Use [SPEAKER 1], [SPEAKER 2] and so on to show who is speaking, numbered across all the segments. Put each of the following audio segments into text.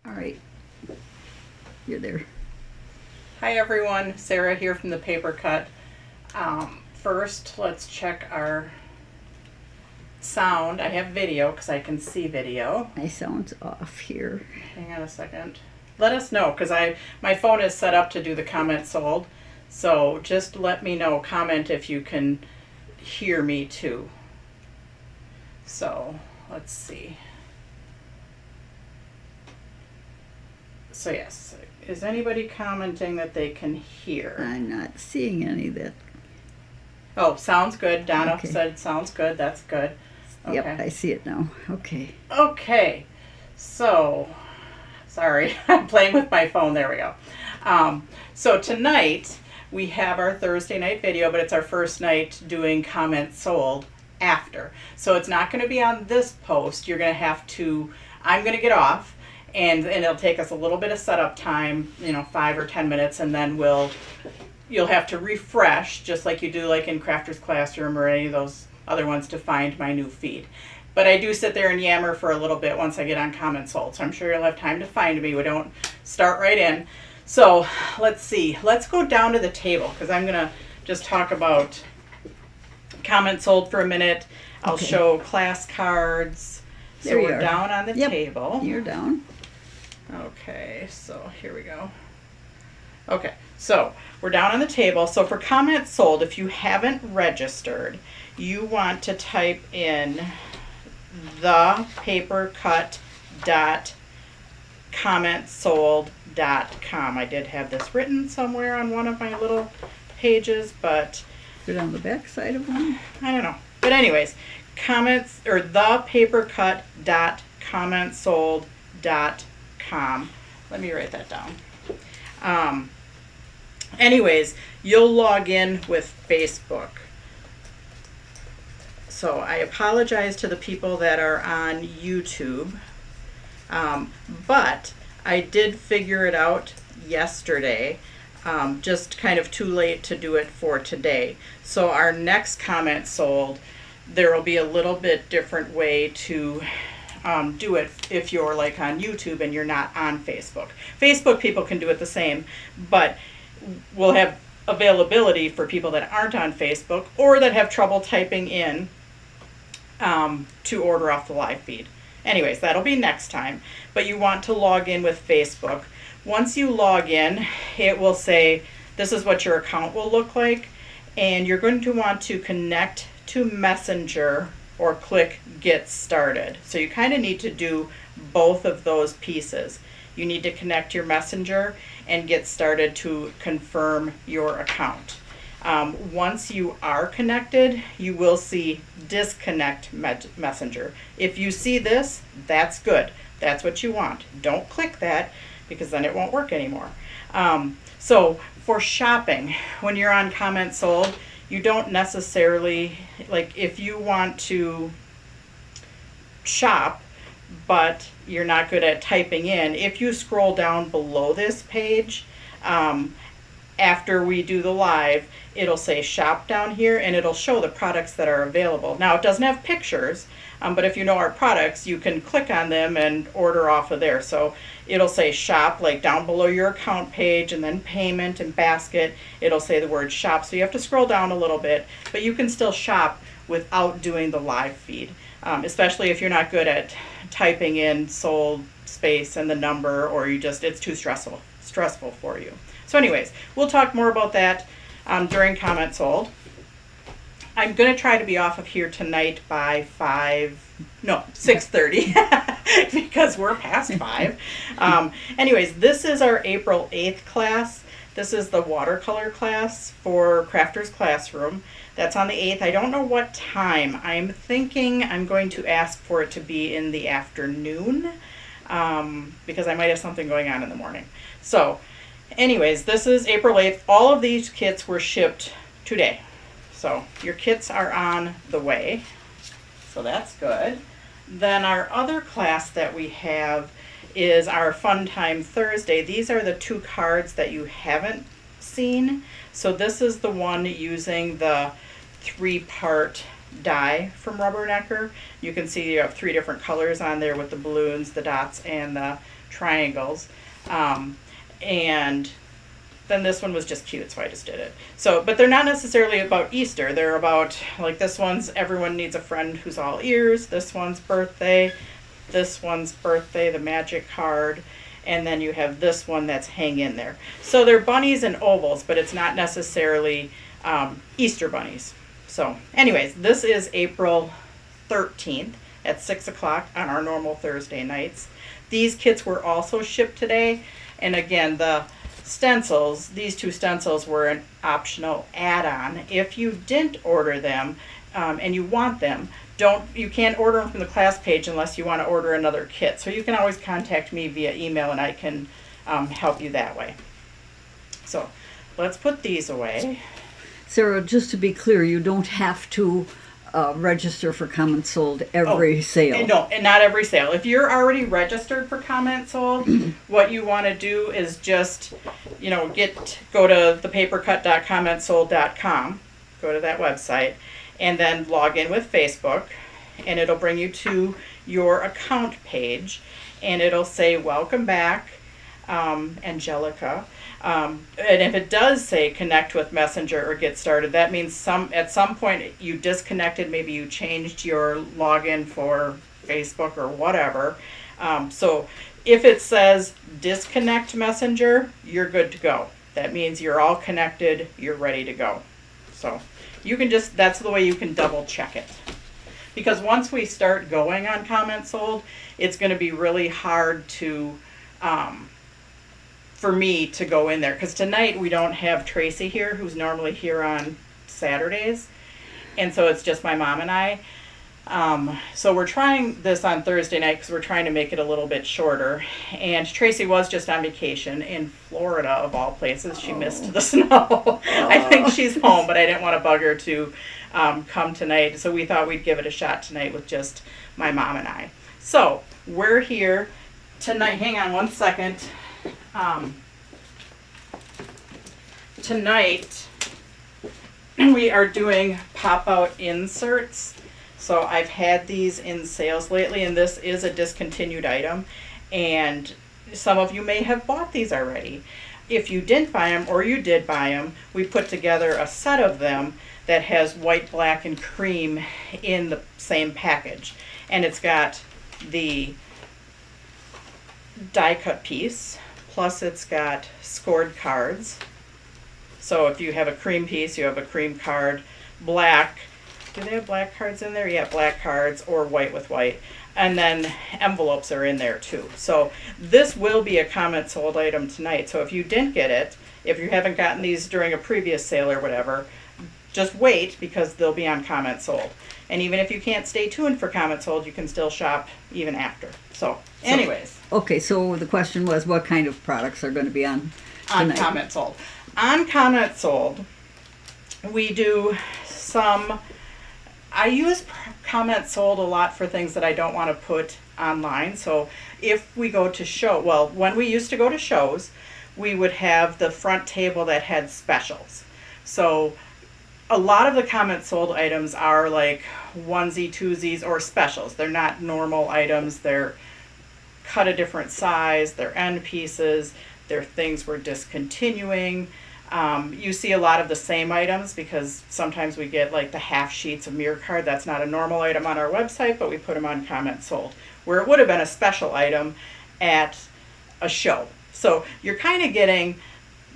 [SPEAKER 1] All right, you're there.
[SPEAKER 2] Hi everyone, Sarah here from the Paper Cut. First, let's check our sound. I have video because I can see video.
[SPEAKER 1] My sound's off here.
[SPEAKER 2] Hang on a second. Let us know because my phone is set up to do the comment sold. So just let me know, comment if you can hear me too. So let's see. So yes, is anybody commenting that they can hear?
[SPEAKER 1] I'm not seeing any that.
[SPEAKER 2] Oh, sounds good. Donna
[SPEAKER 1] Okay.
[SPEAKER 2] said sounds good. That's good. Okay.
[SPEAKER 1] Yep, I see it now. Okay.
[SPEAKER 2] Okay. So, sorry, I'm playing with my phone. There we go. So tonight we have our Thursday night video, but it's our first night doing comments sold after. So it's not going to be on this post. You're going to have to, I'm going to get off and it'll take us a little bit of setup time, 5 or 10 minutes, and then you'll have to refresh just like you do like in Crafter's Classroom or any of those other ones to find my new feed. But I do sit there and yammer for a little bit once I get on comments sold. So I'm sure you'll have time to find me. We don't start right in. So let's see. Let's go down to the table because I'm going to just talk about comments sold for a minute. I'll
[SPEAKER 1] Okay.
[SPEAKER 2] show class cards. So
[SPEAKER 1] There you
[SPEAKER 2] we're
[SPEAKER 1] are.
[SPEAKER 2] down on the
[SPEAKER 1] Yep.
[SPEAKER 2] table.
[SPEAKER 1] You're down.
[SPEAKER 2] Okay, so here we go. Okay, so we're down on the table. So for comments sold, if you haven't registered, you want to type in thepapercut.commentsold.com. I did have this written somewhere on one of my little pages, but
[SPEAKER 1] Is it on the back side of one?
[SPEAKER 2] I don't know. But anyways, comments or thepapercut.commentsold.com. Let me write that down. Anyways, you'll log in with Facebook. So I apologize to the people that are on YouTube, but I did figure it out yesterday. Just kind of too late to do it for today. So our next comment sold, there will be a little bit different way to do it if you're like on YouTube and you're not on Facebook. Facebook people can do it the same, but we'll have availability for people that aren't on Facebook or that have trouble typing in to order off the live feed. Anyways, that'll be next time. But you want to log in with Facebook. Once you log in, it will say this is what your account will look like, and you're going to want to connect to Messenger or click Get Started. So you kind of need to do both of those pieces. You need to connect your Messenger and get started to confirm your account. Once you are connected, you will see disconnect Messenger. If you see this, that's good. That's what you want. Don't click that because then it won't work anymore. So for shopping, when you're on comments sold, you don't necessarily, like if you want to shop, but you're not good at typing in, if you scroll down below this page, after we do the live, it'll say shop down here and it'll show the products that are available. Now it doesn't have pictures, but if you know our products, you can click on them and order off of there. So it'll say shop like down below your account page, and then payment and basket, it'll say the word shop. So you have to scroll down a little bit, but you can still shop without doing the live feed, especially if you're not good at typing in sold space and the number, or it's too stressful for you. So anyways, we'll talk more about that during comment sold. I'm going to try to be off of here tonight by 6:30 because we're past 5. Anyways, this is our April 8th class. This is the watercolor class for Crafter's Classroom. That's on the 8th. I don't know what time. I'm thinking I'm going to ask for it to be in the afternoon because I might have something going on in the morning. So anyways, this is April 8th. All of these kits were shipped today. So your kits are on the way. So that's good. Then our other class that we have is our Fun Time Thursday. These are the 2 cards that you haven't seen. So this is the one using the 3-part die from Rubbernecker. You can see you have 3 different colors on there with the balloons, the dots, and the triangles. And then this one was just cute, so I just did it. So, but they're not necessarily about Easter. They're about, like this one's everyone needs a friend who's all ears. This one's birthday. This one's birthday, the magic card. And then you have this one that's hang in there. So they're bunnies and ovals, but it's not necessarily Easter bunnies. So anyways, this is April 13th at 6 o'clock on our normal Thursday nights. These kits were also shipped today. And again, the stencils, these two stencils were an optional add-on. If you didn't order them and you want them, you can't order them from the class page unless you want to order another kit. So you can always contact me via email and I can help you that way. So let's put these away.
[SPEAKER 1] Sarah, just to be clear, you don't have to register for Comments Sold every sale.
[SPEAKER 2] No, and not every sale. If you're already registered for Comments Sold, what you want to do is just, go to thepapercut.commentsold.com, go to that website, and then log in with Facebook, and it'll bring you to your account page, and it'll say, welcome back, Angelica. And if it does say connect with Messenger or get started, that means at some point you disconnected, maybe you changed your login for Facebook or whatever. So if it says disconnect Messenger, you're good to go. That means you're all connected, you're ready to go. So you can that's the way you can double check it. Because once we start going on Comments Sold, it's going to be really hard to for me to go in there, because tonight we don't have Tracy here, who's normally here on Saturdays, and so it's just my mom and I. So we're trying this on Thursday night because we're trying to make it a little bit shorter. And Tracy was just on vacation in Florida, of all places. She missed the snow. I think she's home, but I didn't want to bug her to come tonight, so we thought we'd give it a shot tonight with just my mom and I. So we're here tonight. Hang on one second. Tonight we are doing pop-out inserts. So I've had these in sales lately, and this is a discontinued item, and some of you may have bought these already. If you didn't buy them, or you did buy them, we put together a set of them that has white, black, and cream in the same package, and it's got the die cut piece, plus it's got scored cards. So if you have a cream piece, you have a cream card. Black, do they have black cards in there? Yeah, black cards, or white with white. And then envelopes are in there too. So this will be a Comments Sold item tonight. So if you didn't get it, if you haven't gotten these during a previous sale or whatever, just wait, because they'll be on Comments Sold. And even if you can't stay tuned for Comments Sold, you can still shop even after. So anyways.
[SPEAKER 1] Okay, so the question was, what kind of products are going to be on tonight?
[SPEAKER 2] Comments Sold. On Comments Sold, we do some, I use Comments Sold a lot for things that I don't want to put online. So if we go to when we used to go to shows, we would have the front table that had specials. So a lot of the Comments Sold items are like onesie, twosies, or specials. They're not normal items. They're cut a different size. They're end pieces. They're things we're discontinuing. You see a lot of the same items because sometimes we get like the half sheets of mirror card. That's not a normal item on our website, but we put them on Comments Sold, where it would have been a special item at a show. So you're kind of getting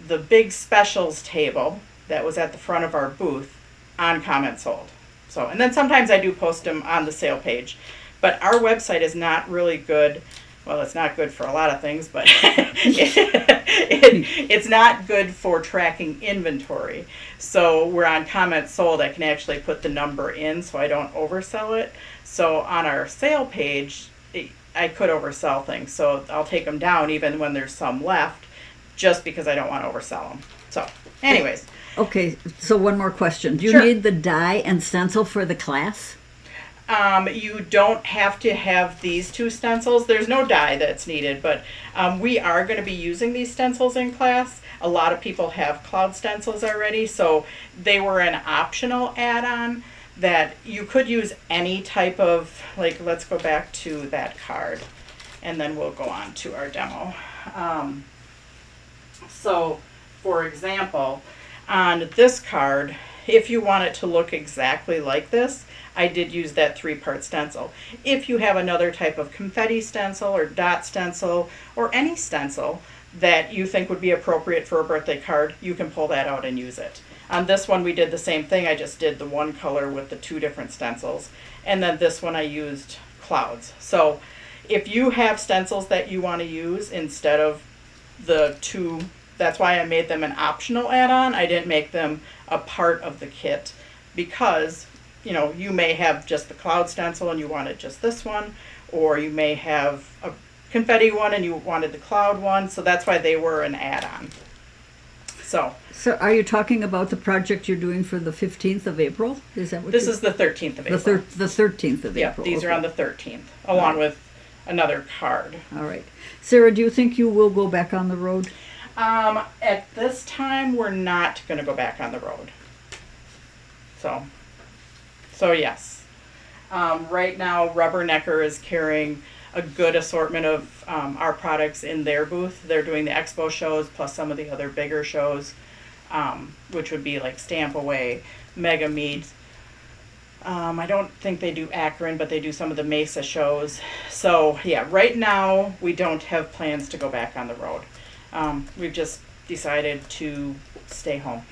[SPEAKER 2] the big specials table that was at the front of our booth on Comments Sold. So, and then sometimes I do post them on the sale page, but our website is not really good. Well, it's not good for a lot of things, but it's not good for tracking inventory. So we're on Comments Sold. I can actually put the number in so I don't oversell it. So on our sale page, I could oversell things. So I'll take them down even when there's some left, just because I don't want to oversell them. So anyways.
[SPEAKER 1] Okay, so one more question. Do you
[SPEAKER 2] Sure.
[SPEAKER 1] need the die and stencil for the class?
[SPEAKER 2] You don't have to have these two stencils. There's no die that's needed, but we are going to be using these stencils in class. A lot of people have cloud stencils already, so they were an optional add-on that you could use any type of, like, let's go back to that card. and then we'll go on to our demo. So, for example, on this card, if you want it to look exactly like this, I did use that 3-part stencil. If you have another type of confetti stencil or dot stencil or any stencil that you think would be appropriate for a birthday card, you can pull that out and use it. On this one we did the same thing. I just did the one color with the 2 different stencils. And then this one I used clouds. So if you have stencils that you want to use instead of the 2, that's why I made them an optional add-on. I didn't make them a part of the kit because, you know, you may have just the cloud stencil and you wanted just this one, or you may have a confetti one and you wanted the cloud one, so that's why they were an add-on. So
[SPEAKER 1] are you talking about the project you're doing for the 15th of April? Is that what
[SPEAKER 2] this is the 13th of April.
[SPEAKER 1] the 13th of
[SPEAKER 2] Yeah,
[SPEAKER 1] April?
[SPEAKER 2] these are on the 13th, along with another card.
[SPEAKER 1] All right. Sarah, do you think you will go back on the road?
[SPEAKER 2] At this time, we're not going to go back on the road. So yes. Right now, Rubbernecker is carrying a good assortment of our products in their booth. They're doing the expo shows plus some of the other bigger shows, which would be like Stamp Away, Mega Meet. I don't think they do Akron, but they do some of the Mesa shows. So yeah, right now we don't have plans to go back on the road. We've just decided to stay home.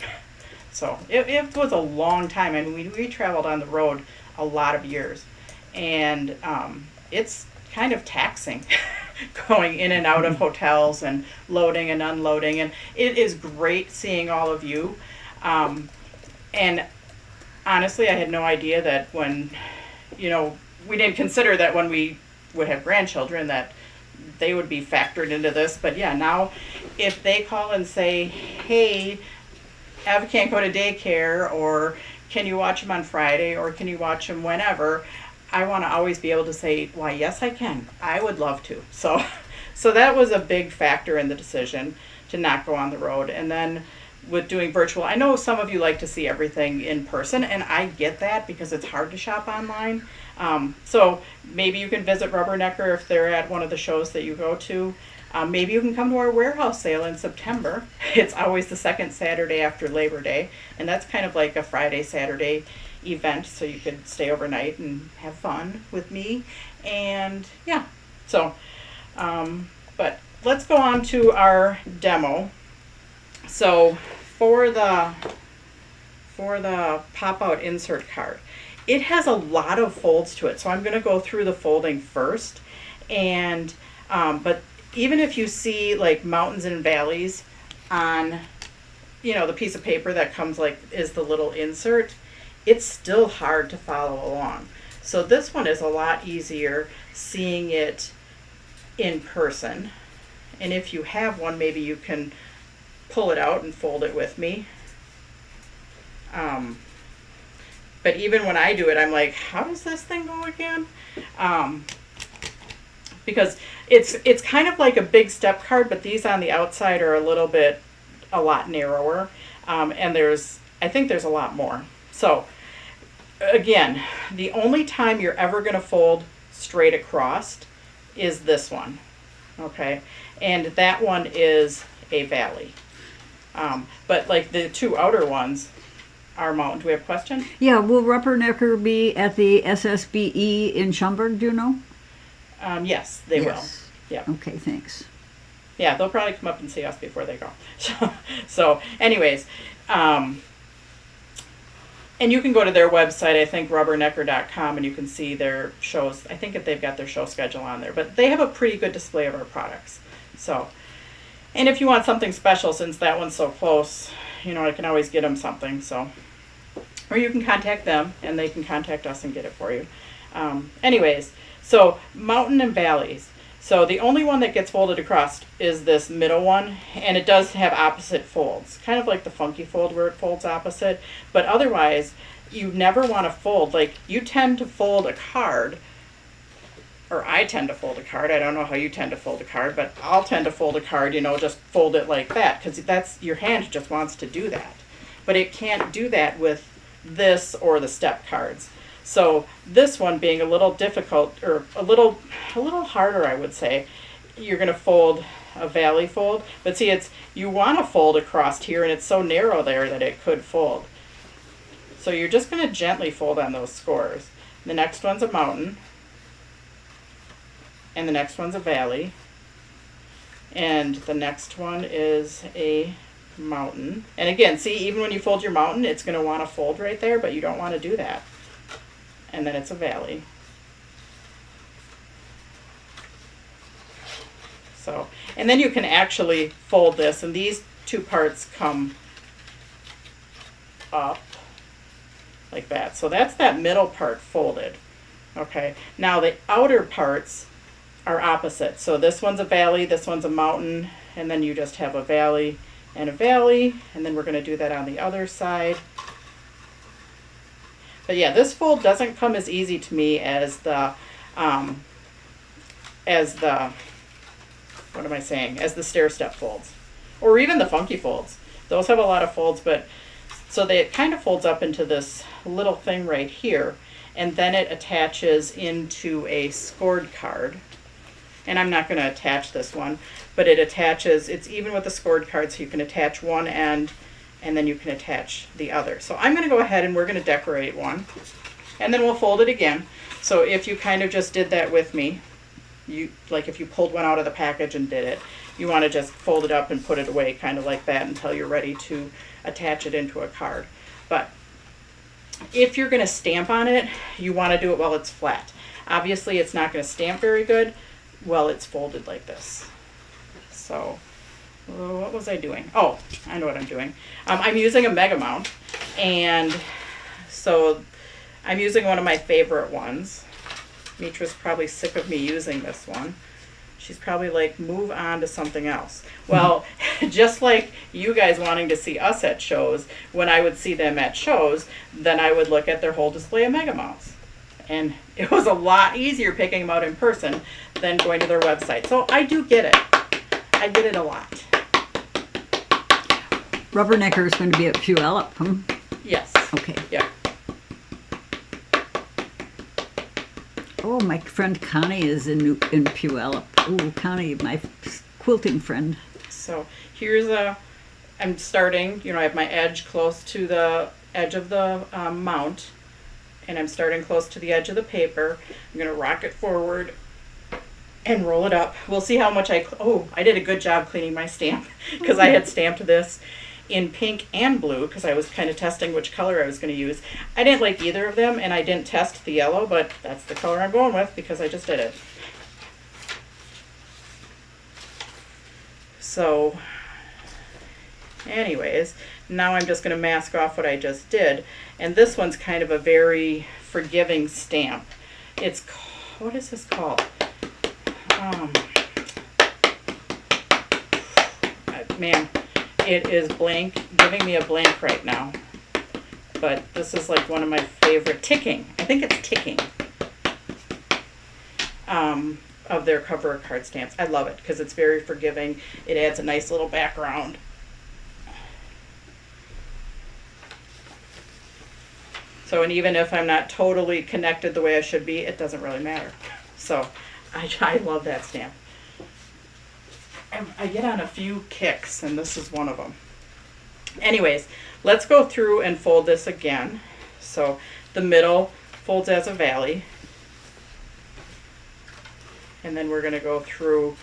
[SPEAKER 2] So it was a long time. I mean, we traveled on the road a lot of years, and it's kind of taxing going in and out of hotels and loading and unloading. And it is great seeing all of you. And honestly, I had no idea that when, you know, we didn't consider that when we would have grandchildren that they would be factored into this. But yeah, now if they call and say, hey, Eva can't go to daycare, or can you watch them on Friday, or can you watch them whenever, I want to always be able to say, why, yes, I can. I would love to. So that was a big factor in the decision to not go on the road. And then with doing virtual, I know some of you like to see everything in person, and I get that because it's hard to shop online. So maybe you can visit Rubbernecker if they're at one of the shows that you go to. Maybe you can come to our warehouse sale in September. It's always the second Saturday after Labor Day, and that's kind of like a Friday, Saturday event, so you could stay overnight and have fun with me. And yeah, so, but let's go on to our demo. So for the pop-out insert card, it has a lot of folds to it. So I'm going to go through the folding first. And, but even if you see like mountains and valleys on, you know, the piece of paper that comes like is the little insert, it's still hard to follow along. So this one is a lot easier seeing it in person. And if you have one, maybe you can pull it out and fold it with me. But even when I do it, I'm like, how does this thing go again? Because it's kind of like a big step card, but these on the outside are a lot narrower. And I think there's a lot more. So again, the only time you're ever going to fold straight across is this one. Okay. And that one is a valley. But like the 2 outer ones are mountain. Do we have a question?
[SPEAKER 1] Yeah, will Rubbernecker be at the SSBE in Schaumburg, do you know?
[SPEAKER 2] Yes, they will. Yeah.
[SPEAKER 1] Okay, thanks.
[SPEAKER 2] Yeah, they'll probably come up and see us before they go. So anyways, and you can go to their website, I think rubbernecker.com, and you can see their shows. I think that they've got their show schedule on there, but they have a pretty good display of our products. So, and if you want something special, since that one's so close, you know, I can always get them something. So, or you can contact them and they can contact us and get it for you. Anyways, so mountain and valleys. So the only one that gets folded across is this middle one, and it does have opposite folds, kind of like the funky fold where it folds opposite. But otherwise, you never want to fold. Like, you tend to fold a card, or I tend to fold a card. I don't know how you tend to fold a card, but I'll tend to fold a card, you know, just fold it like that, because that's, your hand just wants to do that. But it can't do that with this or the step cards. So this one being a little difficult, or a little harder, I would say, you're going to fold a valley fold. But see, you want to fold across here, and it's so narrow there that it could fold. So you're just going to gently fold on those scores. The next one's a mountain, and the next one's a valley, and the next one is a mountain. And again, see, even when you fold your mountain, it's going to want to fold right there, but you don't want to do that. And then it's a valley. So, and then you can actually fold this, and these two parts come up like that. So that's that middle part folded. Okay, now the outer parts are opposite. So this one's a valley, this one's a mountain, and then you just have a valley and a valley, and then we're going to do that on the other side. But yeah, this fold doesn't come as easy to me as the what am I saying? As the stair step folds, or even the funky folds. Those have a lot of folds, but so it kind of folds up into this little thing right here, and then it attaches into a scored card. And I'm not going to attach this one, but it attaches. It's even with the scored card, so you can attach one end, and then you can attach the other. So I'm going to go ahead and we're going to decorate one, and then we'll fold it again. So if you kind of just did that with me, if you pulled one out of the package and did it, you want to just fold it up and put it away kind of like that until you're ready to attach it into a card. But if you're going to stamp on it, you want to do it while it's flat. Obviously, it's not going to stamp very good while it's folded like this. So what was I doing? Oh, I know what I'm doing. I'm using a Mega Mount, and so I'm using one of my favorite ones. Mitra's probably sick of me using this one. She's probably like, move on to something else. Well, just like you guys wanting to see us at shows, when I would see them at shows, then I would look at their whole display of Mega Mounts. And it was a lot easier picking them out in person than going to their website. So I do get it. I get it a lot.
[SPEAKER 1] Rubbernecker is going to be at Puyallup, huh?
[SPEAKER 2] Yes.
[SPEAKER 1] Okay.
[SPEAKER 2] Yeah.
[SPEAKER 1] Oh, my friend Connie is in Puyallup. Oh, Connie, my quilting friend.
[SPEAKER 2] So here's I'm starting, I have my edge close to the edge of the mount, and I'm starting close to the edge of the paper. I'm going to rock it forward and roll it up. We'll see how much I did a good job cleaning my stamp because I had stamped this in pink and blue because I was kind of testing which color I was going to use. I didn't like either of them, and I didn't test the yellow, but that's the color I'm going with because I just did it. So anyways, now I'm just going to mask off what I just did, and this one's kind of a very forgiving stamp. What is this called? Man, it is blank, giving me a blank right now. But this is like one of my favorite, Ticking. I think it's Ticking. Of their cover card stamps. I love it because it's very forgiving. It adds a nice little background. So, and even if I'm not totally connected the way I should be, it doesn't really matter. So, I love that stamp. I get on a few kicks, and this is one of them. Anyways, let's go through and fold this again. So, the middle folds as a valley. And then we're going to go through,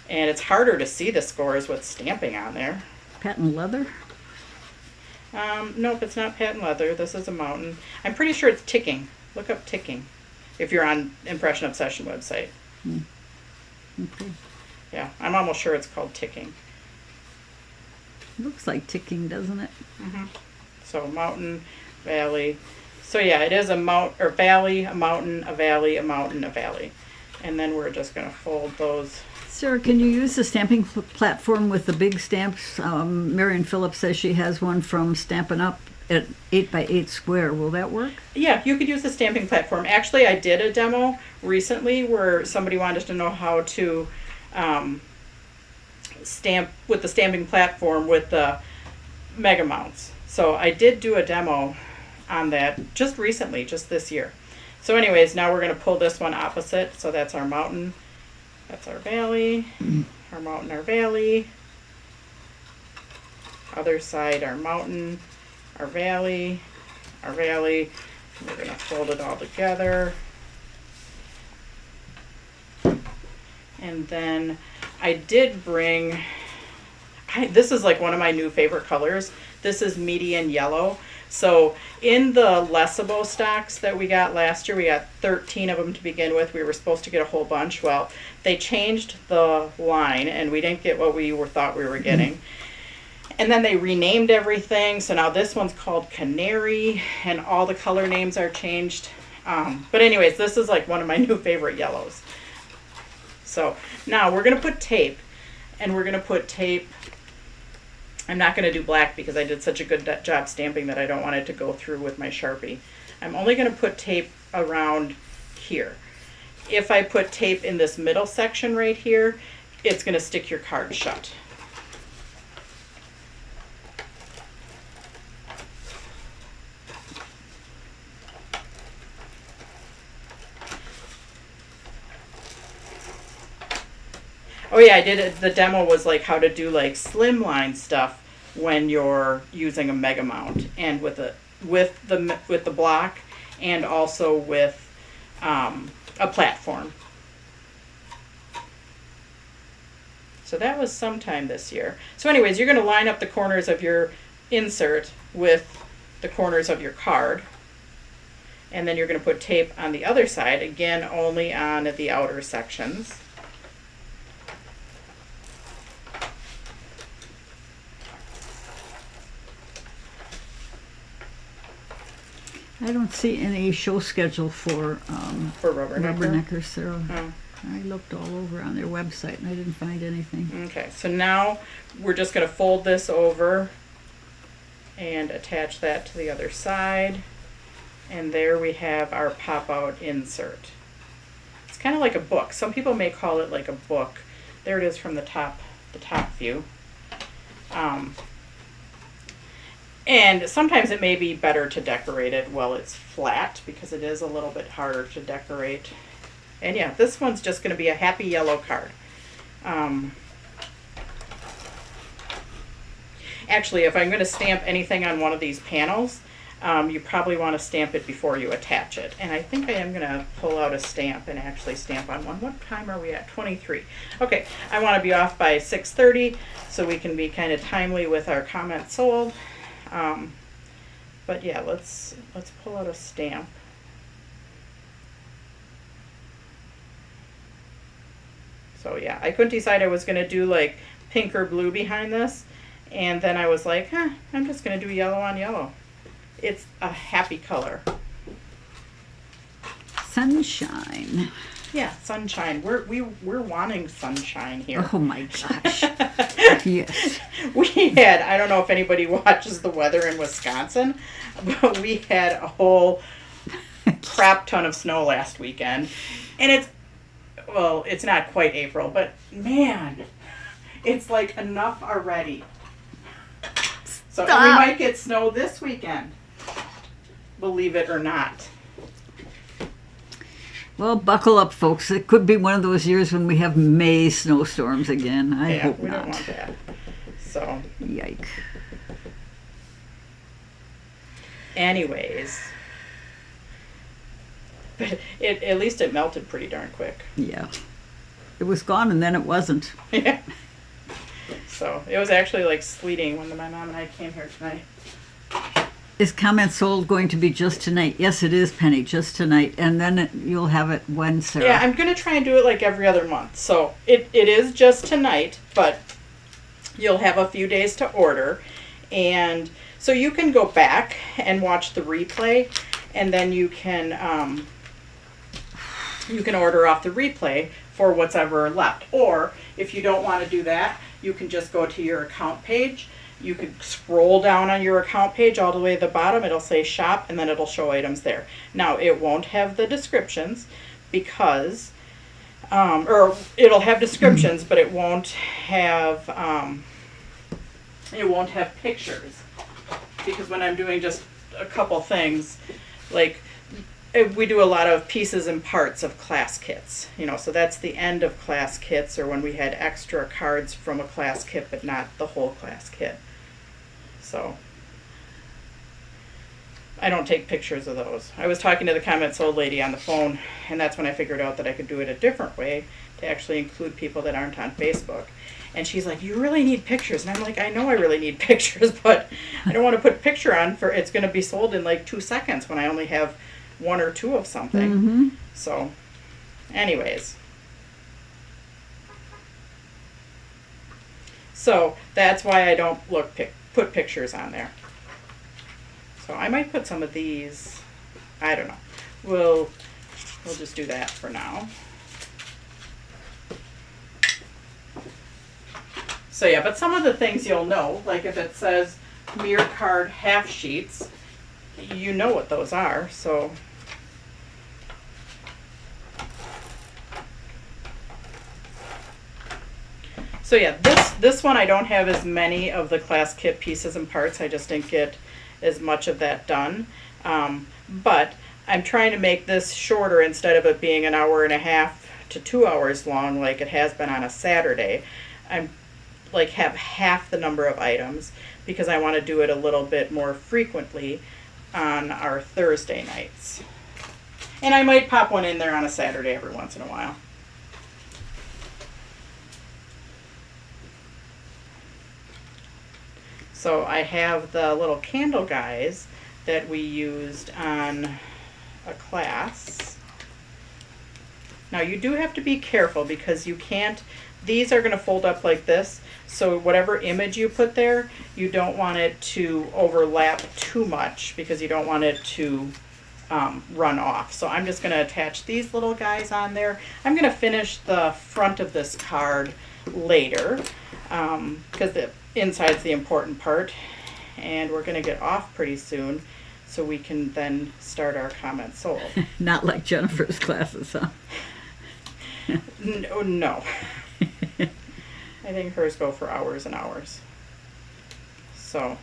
[SPEAKER 2] and it's harder to see the scores with stamping on there.
[SPEAKER 1] Patent leather?
[SPEAKER 2] Nope, it's not patent leather. This is a mountain. I'm pretty sure it's Ticking. Look up Ticking if you're on Impression Obsession website.
[SPEAKER 1] Okay.
[SPEAKER 2] Yeah, I'm almost sure it's called Ticking.
[SPEAKER 1] Looks like ticking, doesn't it?
[SPEAKER 2] So mountain, valley. So yeah, it is a valley, a mountain, a valley, a mountain, a valley. And then we're just going to fold those.
[SPEAKER 1] Sarah, can you use the stamping platform with the big stamps? Marion Phillips says she has one from Stampin' Up! At 8x8 square. Will that work?
[SPEAKER 2] Yeah, you could use the stamping platform. Actually, I did a demo recently where somebody wanted to know how to stamp with the stamping platform with the Mega Mounts. So I did do a demo on that just recently, just this year. So anyways, now we're going to pull this one opposite. So that's our mountain. That's our valley. Our mountain, our valley. Other side, our mountain, our valley, our valley. We're going to fold it all together. And then I did bring, this is like one of my new favorite colors. This is median yellow. So in the Lesabo stocks that we got last year, we got 13 of them to begin with. We were supposed to get a whole bunch. Well, they changed the line and we didn't get what we thought we were getting. And then they renamed everything. So now this one's called Canary and all the color names are changed. But anyways, this is like one of my new favorite yellows. So now we're going to put tape, and we're going to put tape. I'm not going to do black because I did such a good job stamping that I don't want it to go through with my Sharpie. I'm only going to put tape around here. If I put tape in this middle section right here, it's going to stick your card shut. Oh yeah, I did it. The demo was like how to do like slimline stuff when you're using a mega mount and with the block and also with a platform. So that was sometime this year. So anyways, you're going to line up the corners of your insert with the corners of your card. And then you're going to put tape on the other side, again only on the outer sections.
[SPEAKER 1] I don't see any show schedule for Rubbernecker, Sarah.
[SPEAKER 2] Oh.
[SPEAKER 1] I looked all over on their website and I didn't find anything.
[SPEAKER 2] Okay, so now we're just going to fold this over and attach that to the other side. And there we have our pop-out insert. It's kind of like a book. Some people may call it like a book. There it is from the top view. And sometimes it may be better to decorate it while it's flat because it is a little bit harder to decorate. And yeah, this one's just going to be a happy yellow card. Actually, if I'm going to stamp anything on one of these panels, you probably want to stamp it before you attach it. And I think I am going to pull out a stamp and actually stamp on one. What time are we at? 23. Okay, I want to be off by 6:30 so we can be kind of timely with our comments sold. But yeah, let's pull out a stamp. So yeah, I couldn't decide I was going to do like pink or blue behind this. And then I was like, I'm just going to do yellow on yellow. It's a happy color.
[SPEAKER 1] Sunshine.
[SPEAKER 2] Yeah, sunshine. We're wanting sunshine here.
[SPEAKER 1] Oh my gosh. Yes.
[SPEAKER 2] We had, I don't know if anybody watches the weather in Wisconsin, but we had a whole crap ton of snow last weekend. And it's not quite April, but man, it's like enough already. So we might get snow this weekend, believe it or not.
[SPEAKER 1] Well, buckle up, folks. It could be one of those years when we have May snowstorms again. I hope
[SPEAKER 2] we
[SPEAKER 1] not.
[SPEAKER 2] don't want that. So,
[SPEAKER 1] yike.
[SPEAKER 2] Anyways, but at least it melted pretty darn quick.
[SPEAKER 1] Yeah. It was gone and then it wasn't.
[SPEAKER 2] Yeah. So it was actually like sleeting when my mom and I came here tonight.
[SPEAKER 1] Is Comment Sold going to be just tonight? Yes, it is, Penny, just tonight. And then you'll have it when, Sarah?
[SPEAKER 2] Yeah, I'm going to try and do it like every other month. So it is just tonight, but you'll have a few days to order. And so you can go back and watch the replay, and then you can order off the replay for what's ever left. Or if you don't want to do that, you can just go to your account page. You could scroll down on your account page all the way to the bottom. It'll say shop, and then it'll show items there. Now, it won't have the descriptions because, or it'll have descriptions, but it won't have pictures. Because when I'm doing just a couple things, like we do a lot of pieces and parts of class kits, so that's the end of class kits, or when we had extra cards from a class kit but not the whole class kit. So I don't take pictures of those. I was talking to the comments old lady on the phone, and that's when I figured out that I could do it a different way to actually include people that aren't on Facebook. And she's like, you really need pictures. And I'm like, I know I really need pictures, but I don't want to put a picture on for it's going to be sold in like 2 seconds when I only have 1 or 2 of something.
[SPEAKER 1] Mm-hmm.
[SPEAKER 2] So, anyways. So, that's why I don't put pictures on there. So, I might put some of these. I don't know. We'll just do that for now. So yeah, but some of the things you'll know, like if it says mirror card half sheets, you know what those are, so. So yeah, this one I don't have as many of the class kit pieces and parts. I just didn't get as much of that done. But I'm trying to make this shorter instead of it being 1.5 hours to 2 hours long like it has been on a Saturday. I'm like have half the number of items because I want to do it a little bit more frequently on our Thursday nights. And I might pop one in there on a Saturday every once in a while. So I have the little candle guys that we used on a class. Now you do have to be careful because you can't, these are going to fold up like this. So whatever image you put there, you don't want it to overlap too much because you don't want it to run off. So I'm just going to attach these little guys on there. I'm going to finish the front of this card later because the inside's the important part. And we're going to get off pretty soon so we can then start our comments sold.
[SPEAKER 1] Not like Jennifer's classes, huh?
[SPEAKER 2] No. I think hers go for hours and hours. So,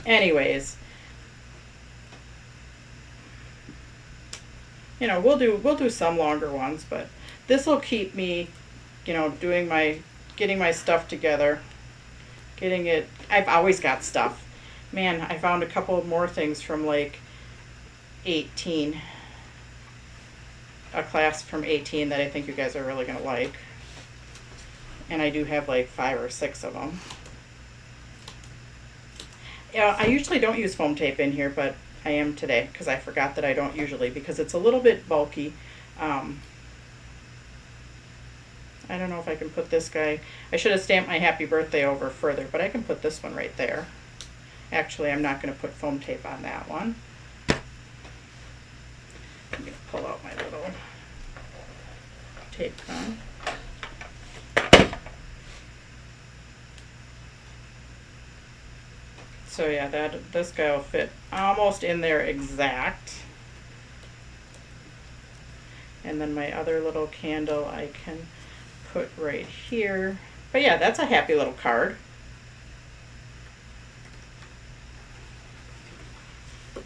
[SPEAKER 2] anyways, we'll do some longer ones, but this will keep me, getting my stuff together, getting it. I've always got stuff. Man, I found a couple more things from like 18, a class from 18 that I think you guys are really gonna like. And I do have like 5 or 6 of them. Yeah, I usually don't use foam tape in here, but I am today because I forgot that I don't usually because it's a little bit bulky. I don't know if I can put this guy. I should have stamped my happy birthday over further, but I can put this one right there. Actually, I'm not going to put foam tape on that one. I'm going to pull out my little tape gun. So yeah, this guy will fit almost in there exact. And then my other little candle I can put right here. But yeah, that's a happy little card.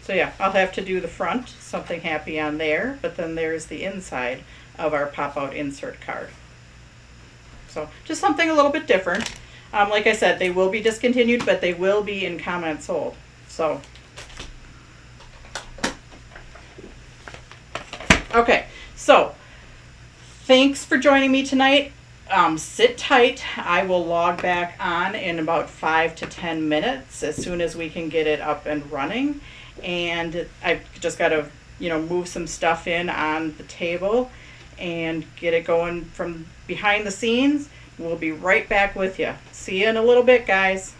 [SPEAKER 2] So yeah, I'll have to do the front, something happy on there, but then there's the inside of our pop-out insert card. So just something a little bit different. Like I said, they will be discontinued, but they will be in comments sold. So, okay, so thanks for joining me tonight. Sit tight. I will log back on in about 5 to 10 minutes as soon as we can get it up and running. And I've just got to, move some stuff in on the table and get it going from behind the scenes. We'll be right back with you. See you in a little bit, guys.